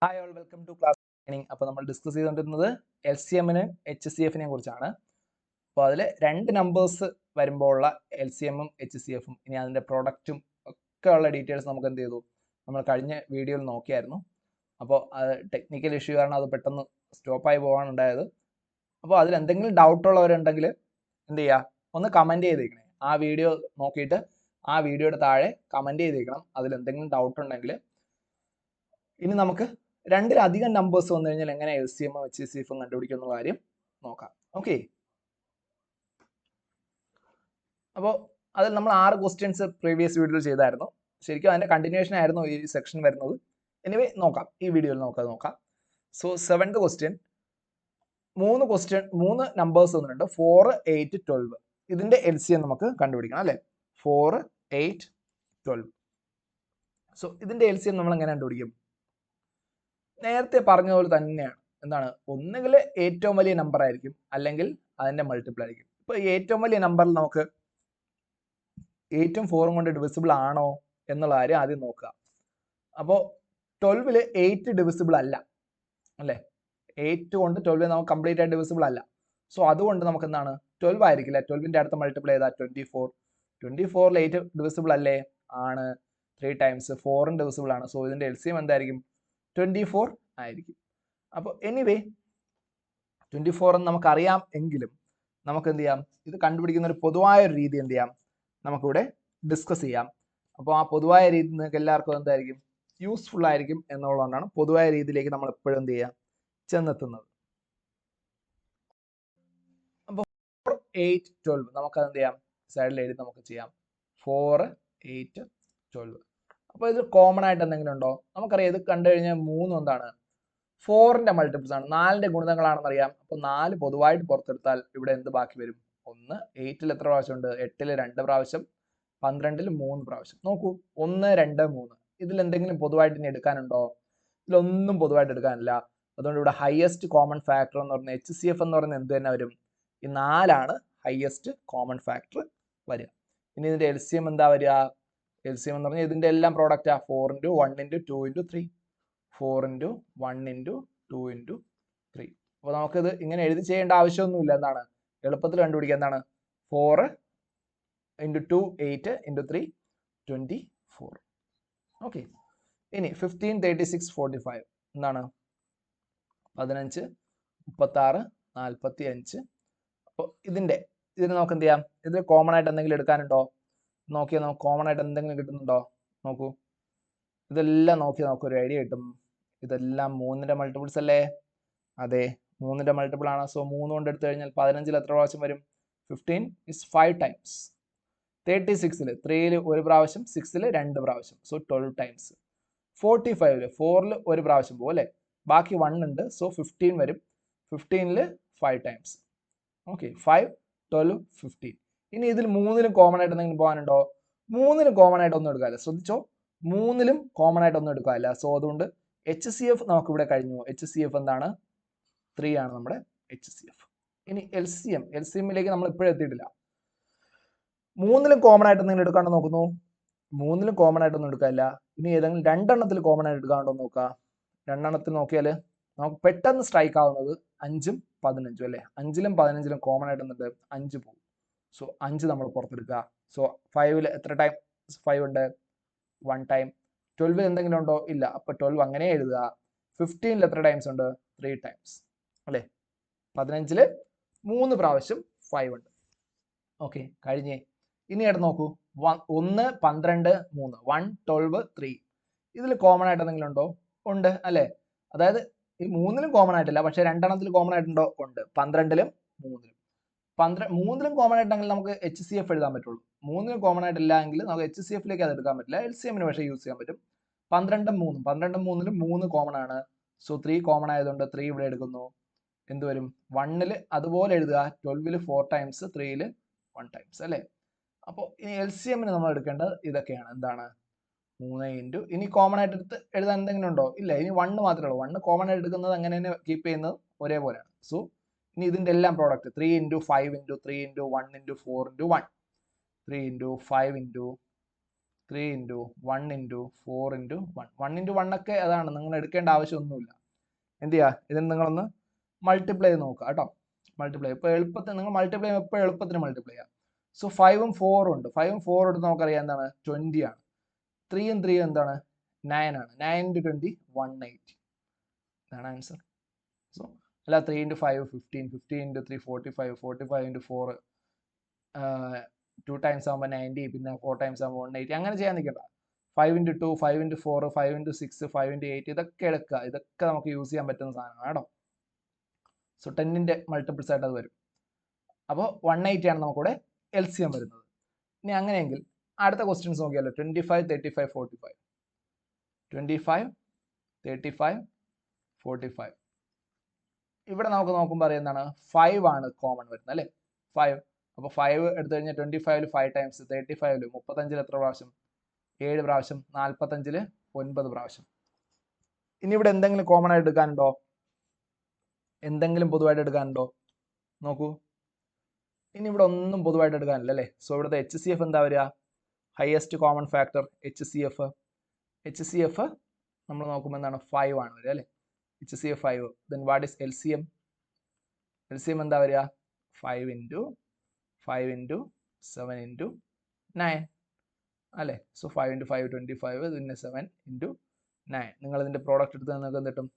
Hi all welcome to class training. അപ്പോൾ നമ്മൾ discuss ചെയ്തുകൊണ്ടിരുന്നത് LCMനും HCFനെ കുറിച്ചാണ്. അപ്പോൾ അതിൽ രണ്ട് നമ്പേഴ്സ് വരുമ്പോൾ ഉള്ള LCMും HCFും ഇനി അതിൻ്റെ പ്രൊഡക്റ്റും ഒക്കെ ഉള്ള ഡീറ്റെയിൽസ് നമുക്ക് എന്ത് ചെയ്തു, നമ്മൾ കഴിഞ്ഞ വീഡിയോയിൽ നോക്കിയായിരുന്നു. അപ്പോൾ അത് ടെക്നിക്കൽ ഇഷ്യൂ കാരണം അത് പെട്ടെന്ന് സ്റ്റോപ്പായി പോകാണ് ഉണ്ടായത്. അപ്പോൾ അതിൽ എന്തെങ്കിലും ഡൗട്ടുള്ളവരുണ്ടെങ്കിൽ എന്ത് ചെയ്യുക, ഒന്ന് കമൻറ്റ് ചെയ്തേക്കണേ. ആ വീഡിയോ നോക്കിയിട്ട് ആ വീഡിയോയുടെ താഴെ കമൻറ്റ് ചെയ്തേക്കണം അതിൽ എന്തെങ്കിലും ഡൗട്ട് ഉണ്ടെങ്കിൽ. ഇനി നമുക്ക് രണ്ടിലധികം നമ്പേഴ്സ് വന്നു കഴിഞ്ഞാൽ എങ്ങനെ LCMും HCFും കണ്ടുപിടിക്കുന്ന കാര്യം നോക്കാം. ഓക്കെ, അപ്പോൾ അതിൽ നമ്മൾ 6 ക്വസ്റ്റ്യൻസ് പ്രീവിയസ് വീഡിയോയിൽ ചെയ്തായിരുന്നു. ശരിക്കും അതിന്റെ കണ്ടിന്യൂഷൻ ആയിരുന്നു ഈ സെക്ഷൻ വരുന്നത്. എനിവേ നോക്കാം, ഈ വീഡിയോയിൽ നോക്കാം. സോ 7th ക്വസ്റ്റ്യൻ, മൂന്ന് നമ്പേഴ്സ് വന്നിട്ടുണ്ട്, 4, 8, 12. ഇതിന്റെ LCM നമുക്ക് കണ്ടുപിടിക്കണം അല്ലെ. 4, 8, 12. സോ ഇതിന്റെ LCM നമ്മൾ എങ്ങനെ കണ്ടുപിടിക്കും? നേരത്തെ പറഞ്ഞ പോലെ തന്നെയാണ്. എന്താണ്, ഒന്നുകിൽ ഏറ്റവും വലിയ നമ്പർ ആയിരിക്കും അല്ലെങ്കിൽ അതിന്റെ മൾട്ടിപ്പിൾ ആയിരിക്കും. ഇപ്പൊ ഏറ്റവും വലിയ നമ്പറിൽ നമുക്ക് 8ഉം 4ഉം കൊണ്ട് ഡിവിസിബിൾ ആണോ എന്നുള്ള കാര്യം ആദ്യം നോക്കുക. അപ്പോൾ 12ൽ 8 ഡിവിസിബിൾ അല്ല അല്ലേ. 8 കൊണ്ട് 12 നമുക്ക് കംപ്ലീറ്റ് ആയിട്ട് ഡിവിസിബിൾ അല്ല. സോ അതുകൊണ്ട് നമുക്ക് എന്താണ്, 12 ആയിരിക്കില്ല. 12ന്റെ അടുത്ത മൾട്ടിപ്പിൾ ഏതാ? 24. 24ൽ 8 ഡിവിസിബിൾ അല്ലേ? ആണ്. 3 ടൈംസ് 4ഉം ഡിവിസിബിൾ ആണ്. സോ ഇതിന്റെ LCM എന്തായിരിക്കും? 24 ആയിരിക്കും. അപ്പോൾ എനിവേ 24 എന്ന് നമുക്കറിയാം എങ്കിലും നമുക്ക് എന്ത് ചെയ്യാം, ഇത് കണ്ടുപിടിക്കുന്ന ഒരു പൊതുവായ ഒരു രീതി എന്ത് ചെയ്യാം, നമുക്കിവിടെ ഡിസ്കസ് ചെയ്യാം. അപ്പോൾ ആ പൊതുവായ രീതി നിങ്ങൾക്ക് എല്ലാവർക്കും എന്തായിരിക്കും, യൂസ്ഫുൾ ആയിരിക്കും എന്നുള്ളതുകൊണ്ടാണ് പൊതുവായ രീതിയിലേക്ക് നമ്മൾ എപ്പോഴും എന്ത് ചെയ്യുക, ചെന്നെത്തുന്നത്. അപ്പോൾ 4, 8, 12 നമുക്ക് എന്ത് ചെയ്യാം, സൈഡിൽ എഴുതി നമുക്ക് ചെയ്യാം. 4, 8, 12. അപ്പോൾ ഇത് കോമൺ ആയിട്ട് എന്തെങ്കിലും ഉണ്ടോ? നമുക്കറിയാം, ഇത് കണ്ടു കഴിഞ്ഞാൽ 3 എന്താണ്, 4ന്റെ മൾട്ടിപ്പിൾസ് ആണ്, 4ന്റെ ഗുണിതങ്ങളാണെന്ന് അറിയാം. അപ്പോൾ 4 പൊതുവായിട്ട് പുറത്തെടുത്താൽ ഇവിടെ എന്ത് ബാക്കി വരും? 1. 8ൽ എത്ര പ്രാവശ്യം ഉണ്ട്? 8ൽ 2 പ്രാവശ്യം, 12ൽ 3 പ്രാവശ്യം. നോക്കൂ, 1, 2, 3. ഇതിൽ എന്തെങ്കിലും പൊതുവായിട്ട് ഇനി എടുക്കാനുണ്ടോ? ഇതിലൊന്നും പൊതുവായിട്ട് എടുക്കാനില്ല. അതുകൊണ്ട് ഇവിടെ ഹയസ്റ്റ് കോമൺ ഫാക്ടർ എന്ന് പറഞ്ഞാൽ HCF എന്ന് പറയുന്നത് എന്ത് തന്നെ വരും? ഈ 4ആണ് ഹയസ്റ്റ് കോമൺ ഫാക്ടർ വരിക. ഇനി ഇതിന്റെ LCM എന്താ വരിക? LCM എന്ന് പറഞ്ഞാൽ ഇതിന്റെ എല്ലാം പ്രോഡക്റ്റാ. 4 × 1 × 2 × 3. 4 × 1 × 2 × 3. അപ്പോൾ നമുക്കിത് ഇങ്ങനെ എഴുതി ചെയ്യേണ്ട ആവശ്യമൊന്നുമില്ല. എന്താണ്, എളുപ്പത്തിൽ കണ്ടുപിടിക്കുക. എന്താണ്, 4 × 2 8 × 3 24. ഓക്കെ, ഇനി 15, 36, 45 എന്താണ്, 15, 36, 45. അപ്പോൾ ഇതിന് നമുക്ക് എന്ത് ചെയ്യാം, ഇതിൽ കോമൺ ആയിട്ട് എന്തെങ്കിലും എടുക്കാനുണ്ടോ? നോക്കിയാൽ നമുക്ക് കോമൺ ആയിട്ട് എന്തെങ്കിലും കിട്ടുന്നുണ്ടോ? നോക്കൂ, ഇതെല്ലാം നോക്കിയാൽ നമുക്ക് ഒരു ഐഡിയ കിട്ടും. ഇതെല്ലാം 3ന്റെ മൾട്ടിപ്പിൾസ് അല്ലേ? അതെ, 3ന്റെ മൾട്ടിപ്പിൾ ആണ്. സോ 3 കൊണ്ട് എടുത്തു കഴിഞ്ഞാൽ 15ൽ എത്ര പ്രാവശ്യം വരും? 15 is 5 ടൈംസ്. 36ൽ 3ൽ 1 പ്രാവശ്യം, 6ൽ 2 പ്രാവശ്യം. So 12 times. 45ൽ 4ൽ 1 പ്രാവശ്യം പോകും അല്ലേ, ബാക്കി 1 ഉണ്ട്. സോ 15 വരും. 15ൽ 5 ടൈംസ്. ഓക്കെ, 5, 12, 15. ഇനി ഇതിൽ 3ലും കോമൺ ആയിട്ട് എന്തെങ്കിലും പോകാനുണ്ടോ? 3ലും കോമൺ ആയിട്ട് ഒന്നും എടുക്കാനില്ല. ശ്രദ്ധിച്ചോ, 3ലും കോമൺ ആയിട്ട് ഒന്നും എടുക്കാനില്ല. സോ അതുകൊണ്ട് HCF നമുക്ക് ഇവിടെ കഴിഞ്ഞു. HCF എന്താണ്? 3 ആണ് നമ്മുടെ HCF. ഇനി LCMലേക്ക് നമ്മൾ ഇപ്പോഴും എത്തിയിട്ടില്ല. 3ലും കോമൺ ആയിട്ട് എന്തെങ്കിലും എടുക്കാണ്ടോ നോക്കുന്നു. 3ലും കോമൺ ആയിട്ടൊന്നും എടുക്കാനില്ല. ഇനി ഏതെങ്കിലും 2 എണ്ണത്തിൽ കോമൺ ആയിട്ട് എടുക്കാണ്ടോ നോക്കുക. 2 എണ്ണത്തിൽ നോക്കിയാൽ നമുക്ക് പെട്ടെന്ന് സ്ട്രൈക്ക് ആവുന്നത് 5ഉം 15ഉം അല്ലേ. 5ലും 15ലും കോമൺ ആയിട്ട് എന്തുണ്ട്? 5 പോകും. സോ 5 നമ്മൾ പുറത്തെടുക്കുക. സോ 5ൽ എത്ര ടൈം 5 ഉണ്ട്? 1 ടൈം. 12ൽ എന്തെങ്കിലും ഉണ്ടോ? ഇല്ല. അപ്പൊ 12 അങ്ങനെ എഴുതുക. 15ൽ എത്ര ടൈംസ് ഉണ്ട്? 3 ടൈംസ് അല്ലേ. 15ൽ 3 പ്രാവശ്യം 5 ഉണ്ട്. ഓക്കെ, കഴിഞ്ഞേ. ഇനി എടുത്ത് നോക്കൂ, 1, 12, 3. 1, 12, 3. ഇതിൽ കോമൺ ആയിട്ട് എന്തെങ്കിലും ഉണ്ടോ? ഉണ്ട് അല്ലേ. അതായത് ഈ 3ലും കോമൺ ആയിട്ടില്ല, പക്ഷെ 2 എണ്ണത്തിൽ കോമൺ ആയിട്ടുണ്ടോ? ഉണ്ട്. 12ലും 3ലും. 3ലും കോമൺ ആയിട്ടെങ്കിൽ നമുക്ക് HCF എഴുതാൻ പറ്റുള്ളൂ. 3ലും കോമൺ ആയിട്ടില്ല എങ്കിൽ നമുക്ക് HCFലേക്ക് അത് എടുക്കാൻ പറ്റില്ല. LCMന് പക്ഷേ യൂസ് ചെയ്യാൻ പറ്റും. 12ഉം 3ലും 3 കോമൺ ആണ്. സോ 3 കോമൺ ആയതുകൊണ്ട് 3 ഇവിടെ എടുക്കുന്നു. എന്ത് വരും? 1ൽ അതുപോലെ എഴുതുക. 12ൽ 4 ടൈംസ്, 3ൽ 1 ടൈംസ് അല്ലേ. അപ്പോൾ ഇനി LCMന് നമ്മൾ എടുക്കേണ്ടത് ഇതൊക്കെയാണ്. എന്താണ്? 3 ഇനി കോമൺ ആയിട്ട് എടുത്ത് എഴുതാൻ എന്തെങ്കിലും ഉണ്ടോ? ഇല്ല. ഇനി 1 മാത്രമേ ഉള്ളൂ. 1 കോമൺ ആയിട്ട് എടുക്കുന്നത് അങ്ങനെ തന്നെ കീപ്പ് ചെയ്യുന്നത് ഒരേപോലെയാണ്. സോ ഇനി ഇതിന്റെ എല്ലാം product 3 × 5 × 3 × 1 × 4 × 1. 3 × 5 × 3 into 1 into 4 into 1. 1 into 1 ഒക്കെ അതാണ്, നിങ്ങൾ എടുക്കേണ്ട ആവശ്യമൊന്നുമില്ല. എന്ത് ചെയ്യുക, ഇതിന് നിങ്ങളൊന്ന് മൾട്ടിപ്ലൈ ചെയ്ത് നോക്കുക കേട്ടോ. മൾട്ടിപ്ലൈ ഇപ്പോൾ എളുപ്പത്തിൽ നിങ്ങൾ മൾട്ടിപ്ലൈ എപ്പോൾ എളുപ്പത്തിന് മൾട്ടിപ്ലൈ ചെയ്യാം. സോ 5ഉം 4ഉം ഉണ്ട്. 5ഉം 4ഉം എടുത്ത് നമുക്കറിയാം എന്താണ് 20 ആണ്. 3ഉം 3ഉം എന്താണ് 9 ആണ്. 9 ഇൻറ്റു 20 180. ഇതാണ് ആൻസർ. സോ അല്ല 3 ഇൻറ്റു 5 15, 15 ഇൻറ്റു 3 45, 45 ഇൻറ്റു 4 2 ടൈംസ് ആകുമ്പോൾ 90, പിന്നെ 4 ടൈംസ് ആകുമ്പോൾ 180. അങ്ങനെ ചെയ്യാൻ നിൽക്കണ്ട. 5 ഇൻറ്റു 2, 5 ഇൻറ്റു 4, 5 ഇൻറ്റു 6, 5 ഇൻറ്റു 8 ഇതൊക്കെ എടുക്കുക. ഇതൊക്കെ നമുക്ക് യൂസ് ചെയ്യാൻ പറ്റുന്ന സാധനമാണ് കേട്ടോ. സോ 10ന്റെ മൾട്ടിപ്പിൾസ് ആയിട്ട് അത് വരും. അപ്പോൾ 180 ആണ് നമുക്കിവിടെ LCM വരുന്നത്. ഇനി അങ്ങനെയെങ്കിൽ അടുത്ത ക്വസ്റ്റ്യൻസ് നോക്കിയാലോ. 25, 35, 45. 25, 35, 45. ഇവിടെ നമുക്ക് നോക്കുമ്പോൾ അറിയാം 5 ആണ് കോമൺ വരുന്നത് അല്ലേ. 5. അപ്പോൾ 5 എടുത്തു കഴിഞ്ഞാൽ 25ൽ 5 ടൈംസ്, 35ൽ 35ൽ എത്ര പ്രാവശ്യം 7 പ്രാവശ്യം, 45ൽ 9 പ്രാവശ്യം. ഇനി ഇവിടെ എന്തെങ്കിലും കോമൺ ആയിട്ട് എടുക്കാനുണ്ടോ, എന്തെങ്കിലും പൊതുവായിട്ട് എടുക്കാനുണ്ടോ നോക്കൂ. ഇനി ഇവിടെ ഒന്നും പൊതുവായിട്ട് എടുക്കാനില്ല അല്ലേ. സോ ഇവിടുത്തെ HCF എന്താ വരിക, highest common factor HCF. HCF നമ്മൾ നോക്കുമ്പോൾ എന്താണ് 5 ആണ് വരിക അല്ലേ. HCF 5. Then what is LCM? LCM എന്താ വരിക 5 ഇൻറ്റു 5 ഇൻറ്റു 7 ഇൻറ്റു 9 അല്ലേ. സോ 5 ഇൻറ്റു 5 25, പിന്നെ 7 ഇൻറ്റു 9. നിങ്ങൾ ഇതിൻ്റെ പ്രോഡക്റ്റ് എടുത്ത് നിങ്ങൾക്ക് എന്ത് കിട്ടും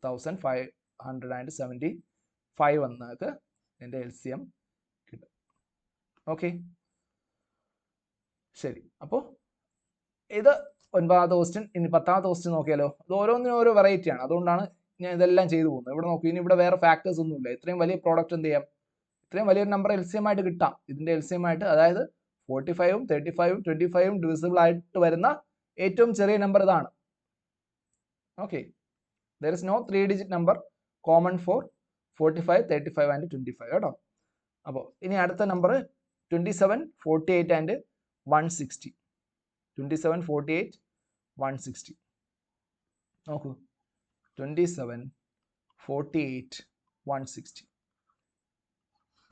1575 എന്ന് നിങ്ങൾക്ക് ഇതിൻ്റെ LCM കിട്ടും. ഓക്കെ ശരി. അപ്പോൾ ഇത് 9ാമത്തെ ക്വസ്റ്റ്യൻ. ഇനി 10ാമത്തെ ക്വസ്റ്റ്യൻ നോക്കിയാലോ. ഇത് ഓരോന്നിനും ഓരോ വെറൈറ്റി ആണ്, അതുകൊണ്ടാണ് ഞാൻ ഇതെല്ലാം ചെയ്തു പോകുന്നത്. ഇവിടെ നോക്കൂ, ഇനി ഇവിടെ വേറെ ഫാക്ടേഴ്സ് ഒന്നുമില്ല. ഇത്രയും വലിയ പ്രോഡക്റ്റ് എന്ത് ചെയ്യാം, ഇത്രയും വലിയൊരു നമ്പർ LCM ആയിട്ട് കിട്ടാം. ഇതിന്റെ LCM ആയിട്ട്, അതായത് 45ഉം 35ഉം 25ഉം ഡിവിസിബിൾ ആയിട്ട് വരുന്ന ഏറ്റവും ചെറിയ നമ്പർ ഇതാണ്. Okay, there is no 3-digit number common for 45, 35 and 25 കേട്ടോ. അപ്പോൾ ഇനി അടുത്ത നമ്പർ 27, 48 ആൻഡ് 160. 27, 48, 160. നോക്കൂ, 27, 48, 160.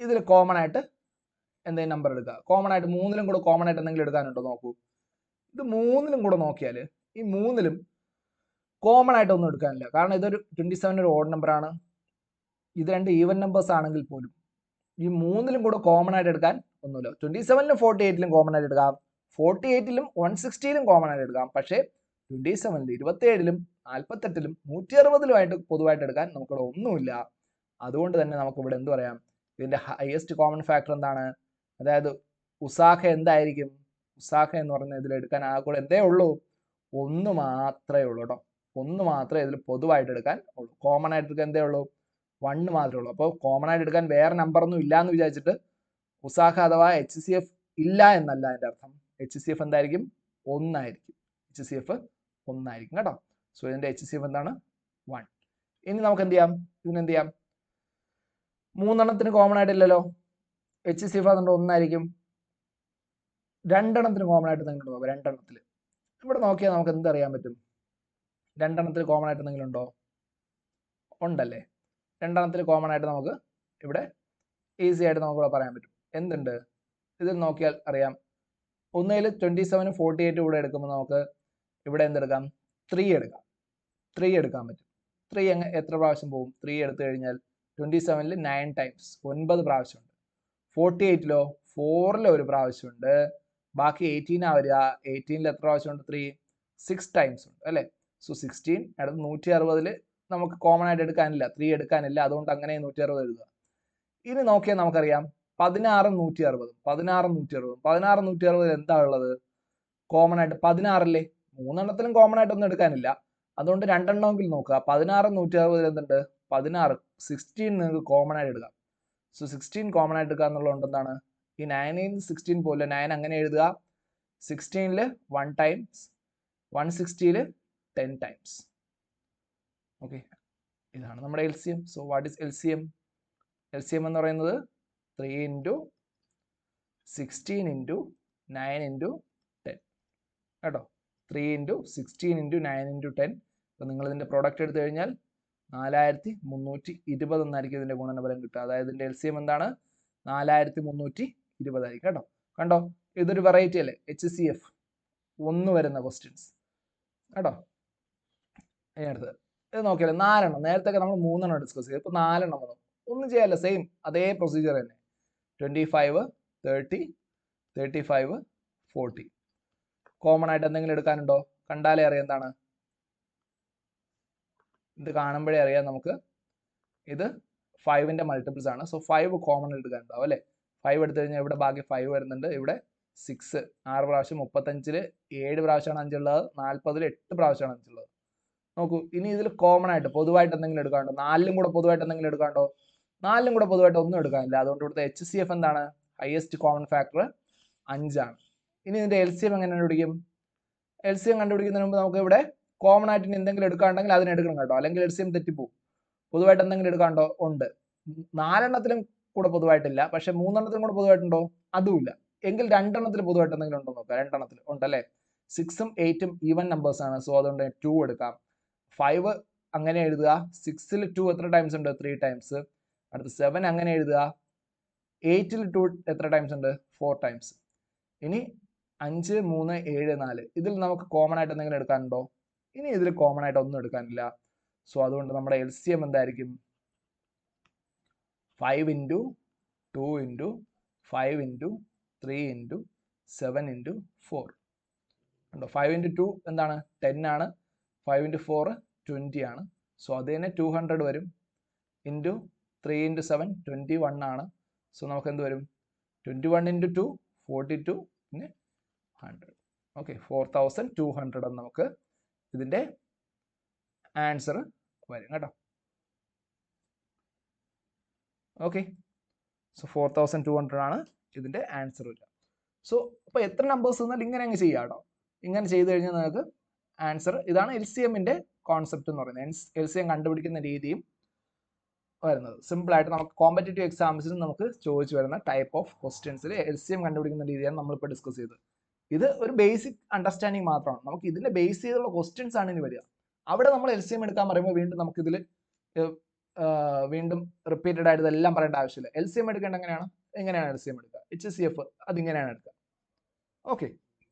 ഇതിൽ കോമൺ ആയിട്ട് എന്തെങ്കിലും നമ്പർ എടുക്കുക. കോമൺ ആയിട്ട് മൂന്നിലും കൂടെ കോമൺ ആയിട്ട് എന്തെങ്കിലും എടുക്കാനുണ്ടോ നോക്കൂ. ഇത് മൂന്നിലും കൂടെ നോക്കിയാൽ ഈ മൂന്നിലും കോമൺ ആയിട്ട് ഒന്നും എടുക്കാനില്ല. കാരണം ഇതൊരു 27 ഒരു ഓഡ് നമ്പർ ആണ്, ഇത് രണ്ട് ഈവൻ നമ്പേഴ്സ് ആണെങ്കിൽ പോലും ഈ മൂന്നിലും കൂടെ കോമൺ ആയിട്ട് എടുക്കാൻ ഒന്നുമില്ല. 27ലും 48ലും കോമൺ ആയിട്ട് എടുക്കാം, 48ലും 160ലും കോമൺ ആയിട്ട് എടുക്കാം. പക്ഷേ 27ലും 27ലും 48ലും 160ലുമായിട്ട് പൊതുവായിട്ട് എടുക്കാൻ നമുക്കിവിടെ ഒന്നുമില്ല. അതുകൊണ്ട് തന്നെ നമുക്കിവിടെ എന്ത് പറയാം, ഇതിന്റെ ഹയസ്റ്റ് കോമൺ ഫാക്ടർ എന്താണ്, അതായത് ഉസാഖ എന്തായിരിക്കും. ഉസാഖ എന്ന് പറഞ്ഞാൽ ഇതിൽ എടുക്കാൻ ആ കൂടെ എന്തേ ഉള്ളൂ, ഒന്ന് മാത്രമേ ഉള്ളൂ കേട്ടോ. ഒന്ന് മാത്രമേ ഇതിൽ പൊതുവായിട്ട് എടുക്കാൻ ഉള്ളൂ. കോമൺ ആയിട്ട് എടുക്കാൻ എന്തേ ഉള്ളൂ, 1 മാത്രമേ ഉള്ളൂ. അപ്പോൾ കോമൺ ആയിട്ട് എടുക്കാൻ വേറെ നമ്പർ ഒന്നും ഇല്ല എന്ന് വിചാരിച്ചിട്ട് ഉസാഖ അഥവാ HCF ഇല്ല എന്നല്ല അതിൻ്റെ അർത്ഥം. HCF എന്തായിരിക്കും, 1 ആയിരിക്കും. HCF 1 ആയിരിക്കും കേട്ടോ. സോ ഇതിന്റെ HCF എന്താണ്, 1. ഇനി നമുക്ക് എന്ത് ചെയ്യാം, ഇതിനെന്ത് ചെയ്യാം, മൂന്നെണ്ണത്തിന് കോമൺ ആയിട്ടില്ലല്ലോ, HCF അതുകൊണ്ട് 1 ആയിരിക്കും. രണ്ടെണ്ണത്തിന് കോമൺ ആയിട്ട് എന്തെങ്കിലും നോക്കാം. രണ്ടെണ്ണത്തിൽ ഇവിടെ നോക്കിയാൽ നമുക്ക് എന്തറിയാൻ പറ്റും, രണ്ടെണ്ണത്തിൽ കോമൺ ആയിട്ട് എന്തെങ്കിലും ഉണ്ടോ, ഉണ്ടല്ലേ. രണ്ടെണ്ണത്തിൽ കോമൺ ആയിട്ട് നമുക്ക് ഇവിടെ ഈസി ആയിട്ട് നമുക്കിവിടെ പറയാൻ പറ്റും. എന്തുണ്ട്, ഇതിൽ നോക്കിയാൽ അറിയാം. ഒന്നുകിൽ 27ഉം 48ഉം കൂടെ എടുക്കുമ്പോൾ നമുക്ക് ഇവിടെ എന്തെടുക്കാം, 3 എടുക്കാം. 3 എടുക്കാൻ പറ്റും. 3 എത്ര പ്രാവശ്യം പോകും, 3 എടുത്തു കഴിഞ്ഞാൽ 27ൽ 9 ടൈംസ് 9 പ്രാവശ്യമുണ്ട്. 48ലോ 4ൽ ഒരു പ്രാവശ്യമുണ്ട്. ബാക്കി 18 വരിക. 18ൽ എത്ര പ്രാവശ്യമുണ്ട്, 3 6 ടൈംസ് ഉണ്ട് അല്ലേ. സോ 16 അടുത്ത് 160ൽ നമുക്ക് കോമൺ ആയിട്ട് എടുക്കാനില്ല, 3 എടുക്കാനില്ല. അതുകൊണ്ട് അങ്ങനെ 160 എഴുതുക. ഇനി നോക്കിയാൽ നമുക്കറിയാം 16ഉം 160ഉം 16ഉം 160ഉം 16ഉം 160ൽ എന്താ ഉള്ളത്, കോമൺ ആയിട്ട് 16ല്ലേ. മൂന്നെണ്ണത്തിലും കോമൺ ആയിട്ടൊന്നും എടുക്കാനില്ല, അതുകൊണ്ട് രണ്ടെണ്ണമെങ്കിലും നോക്കുക. 16ഉം 160ൽ എന്തുണ്ട്, 16 16 നിങ്ങൾക്ക് കോമൺ ആയിട്ട് എടുക്കാം. സോ 16 കോമൺ ആയിട്ട് എടുക്കുക എന്നുള്ളതുകൊണ്ട് എന്താണ്, ഈ 9ൽ 16 പോലെ 9 അങ്ങനെ എഴുതുക. 16ൽ 1 ടൈംസ്, 160ൽ 10 ടൈംസ്. ഓക്കെ, ഇതാണ് നമ്മുടെ LCM. So what is LCM? LCM എന്ന് പറയുന്നത് 3 ഇൻറ്റു 16 ഇൻറ്റു 9 ഇൻറ്റു 10 കേട്ടോ. 3 ഇൻറ്റു 16 ഇൻറ്റു 9 ഇൻറ്റു 10. അപ്പോൾ നിങ്ങൾ ഇതിൻ്റെ പ്രോഡക്റ്റ് എടുത്തു കഴിഞ്ഞാൽ 4320 എന്നായിരിക്കും ഇതിൻ്റെ ഗുണനഫലം കിട്ടുക. അതായത് ഇതിൻ്റെ LCM എന്താണ്, 4320 ആയിരിക്കും കേട്ടോ. കണ്ടോ, ഇതൊരു വെറൈറ്റി അല്ലേ HCF. 1 വരുന്ന ക്വസ്റ്റ്യൻസ് കേട്ടോ. ഇനി അടുത്തത് ഇത് നോക്കിയാലോ, 4 എണ്ണം. നേരത്തെ നമ്മൾ 3 എണ്ണം ഡിസ്കസ് ചെയ്തു, ഇപ്പോൾ 4 എണ്ണം വന്നു. ഒന്നും ചെയ്യാല്ല, സെയിം അതേ പ്രൊസീജിയർ തന്നെ. 25, 30, 35, 40. കോമൺ ആയിട്ട് എന്തെങ്കിലും എടുക്കാനുണ്ടോ? കണ്ടാലേ അറിയാം എന്താണ് ഇത്, കാണുമ്പോഴേ അറിയാം നമുക്ക് ഇത് 5ന്റെ മൾട്ടിപ്പിൾസ് ആണ്. സോ 5 കോമൺ എടുക്കാനുണ്ടാവും അല്ലേ. 5 എടുത്തു കഴിഞ്ഞാൽ ഇവിടെ ബാക്കി 5 വരുന്നുണ്ട്. ഇവിടെ 6 6 പ്രാവശ്യം 35 7 പ്രാവശ്യമാണ് 5 ഉള്ളത്. 40 8 പ്രാവശ്യമാണ് 5 ഉള്ളത്. നോക്കൂ, ഇനി ഇതിൽ കോമൺ ആയിട്ട് പൊതുവായിട്ട് എന്തെങ്കിലും എടുക്കാനുണ്ടോ? 4ലും കൂടെ പൊതുവായിട്ട് എന്തെങ്കിലും എടുക്കാനുണ്ടോ? 4ലും കൂടെ പൊതുവായിട്ട് ഒന്നും എടുക്കാനില്ല. അതുകൊണ്ട് ഇവിടുത്തെ HCF എന്താണ്? ഹയസ്റ്റ് കോമൺ ഫാക്ടർ 5 ആണ്. ഇനി ഇതിന്റെ LCM എങ്ങനെ കണ്ടുപിടിക്കും? LCM കണ്ടുപിടിക്കുന്നതിന് മുമ്പ് നമുക്ക് ഇവിടെ കോമൺ ആയിട്ട് ഇനി എന്തെങ്കിലും എടുക്കാനുണ്ടെങ്കിൽ അതിന് എടുക്കണം കേട്ടോ, അല്ലെങ്കിൽ LCM തെറ്റിപ്പോവും. പൊതുവായിട്ട് എന്തെങ്കിലും എടുക്കാനുണ്ടോ? ഉണ്ട്. 4 എണ്ണത്തിലും കൂടെ പൊതുവായിട്ടില്ല, പക്ഷെ 3 എണ്ണത്തിലും കൂടെ പൊതുവായിട്ടുണ്ടോ? അതുമില്ല. എങ്കിൽ 2 എണ്ണത്തിൽ പൊതുവായിട്ട് എന്തെങ്കിലും ഉണ്ടോ നോക്കാം. 2 എണ്ണത്തിൽ ഉണ്ടല്ലേ. 6ഉം 8ഉം ഈവൻ നമ്പേഴ്സ് ആണ്. സോ അതുകൊണ്ട് 2 എടുക്കാം. 5 അങ്ങനെ എഴുതുക. 6ൽ 2 എത്ര ടൈംസ് ഉണ്ട്? 3 ടൈംസ്. അടുത്ത 7 അങ്ങനെ എഴുതുക. 8ൽ 2 എത്ര ടൈംസ് ഉണ്ട്? 4 ടൈംസ്. ഇനി 5 3 7 4 ഇതിൽ നമുക്ക് കോമൺ ആയിട്ട് എന്തെങ്കിലും എടുക്കാനുണ്ടോ? ഇനി ഇതിൽ കോമൺ ആയിട്ട് ഒന്നും എടുക്കാനില്ല. സോ അതുകൊണ്ട് നമ്മുടെ LCM എന്തായിരിക്കും? 5 into 2 into 5 into 3 into 7 into 4 ഉണ്ടോ? 5 into 2 എന്താണ്? 10 ആണ്. 5 into 4 20 ആണ്. സോ അത് തന്നെ 200 വരും. ഇൻറ്റു 3 into 7 21 ആണ്. സോ നമുക്ക് എന്ത് വരും? 21 into 2 42 പിന്നെ 100. ഓക്കെ, 4200 എന്ന് നമുക്ക് ഇതിൻ്റെ ആൻസർ വരും കേട്ടോ. ഓക്കെ, സോ 4200 ആണ് ഇതിൻ്റെ ആൻസർ വരിക. സോ അപ്പോൾ എത്ര നമ്പേഴ്സ് എന്നാൽ ഇങ്ങനെ അങ്ങ് ചെയ്യാം കേട്ടോ. ഇങ്ങനെ ചെയ്ത് കഴിഞ്ഞാൽ നിങ്ങൾക്ക് ആൻസർ ഇതാണ്. LCMന്റെ കോൺസെപ്റ്റ് എന്ന് പറയുന്നത്. LCM കണ്ടുപിടിക്കുന്ന രീതിയും വരുന്നത് സിമ്പിളായിട്ട് നമുക്ക് കോമ്പറ്റേറ്റീവ് എക്സാംസിന് നമുക്ക് ചോദിച്ചു വരുന്ന ടൈപ്പ് ഓഫ് ക്വസ്റ്റ്യൻസിൽ LCM കണ്ടുപിടിക്കുന്ന രീതിയാണ് നമ്മളിപ്പോൾ ഡിസ്കസ് ചെയ്തത്. ഇത് ഒരു ബേസിക് അണ്ടർസ്റ്റാൻഡിങ് മാത്രമാണ്. നമുക്ക് ഇതിന്റെ ബേസ് ചെയ്തുള്ള ക്വസ്റ്റ്യൻസ് ആണ് ഇനി വരിക. അവിടെ നമ്മൾ LCM എടുക്കാൻ പറയുമ്പോൾ വീണ്ടും നമുക്ക് ഇതിൽ വീണ്ടും റിപ്പീറ്റഡ് ആയിട്ട് ഇതെല്ലാം പറയേണ്ട ആവശ്യമില്ല. LCM എടുക്കേണ്ട എങ്ങനെയാണ് LCM എടുക്കുക? HCF അതിങ്ങനെയാണ് എടുക്കുക. ഓക്കെ,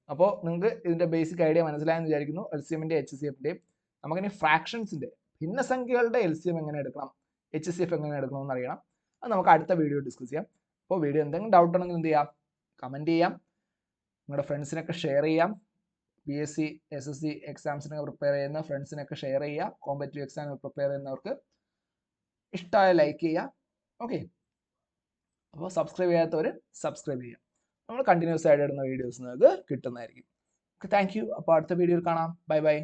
അപ്പോൾ നിങ്ങൾക്ക് ഇതിന്റെ ബേസിക് ഐഡിയ മനസ്സിലായെന്ന് വിചാരിക്കുന്നു. LCMന്റെ HCFന്റെയും. നമുക്കിനി ഫ്രാക്ഷൻസിന്റെ ഭിന്നസംഖ്യകളുടെ LCM എങ്ങനെ എടുക്കണം, HCF എങ്ങനെ എടുക്കണം എന്ന് അറിയണം. അത് നമുക്ക് അടുത്ത വീഡിയോ ഡിസ്കസ് ചെയ്യാം. അപ്പോൾ വീഡിയോ എന്തെങ്കിലും ഡൗട്ട് ഉണ്ടെങ്കിൽ എന്ത് ചെയ്യാം? കമൻറ്റ് ചെയ്യാം. നിങ്ങളുടെ ഫ്രണ്ട്സിനൊക്കെ ഷെയർ ചെയ്യാം. PSC SSC എക്സാംസിനൊക്കെ പ്രിപ്പയർ ചെയ്യുന്ന ഫ്രണ്ട്സിനൊക്കെ ഷെയർ ചെയ്യുക. കോമ്പറ്റേറ്റീവ് എക്സാമിന് പ്രിപ്പയർ ചെയ്യുന്നവർക്ക് ഇഷ്ടമായ ലൈക്ക് ചെയ്യുക. ഓക്കെ, അപ്പോൾ സബ്സ്ക്രൈബ് ചെയ്യാത്തവർ സബ്സ്ക്രൈബ് ചെയ്യുക. നമ്മൾ കണ്ടിന്യൂസ് ആയിട്ട് ഇടുന്ന വീഡിയോസ് നിങ്ങൾക്ക് കിട്ടുന്നതായിരിക്കും. Okay, thank you. അപ്പോൾ അടുത്ത വീഡിയോയിൽ കാണാം. Bye bye.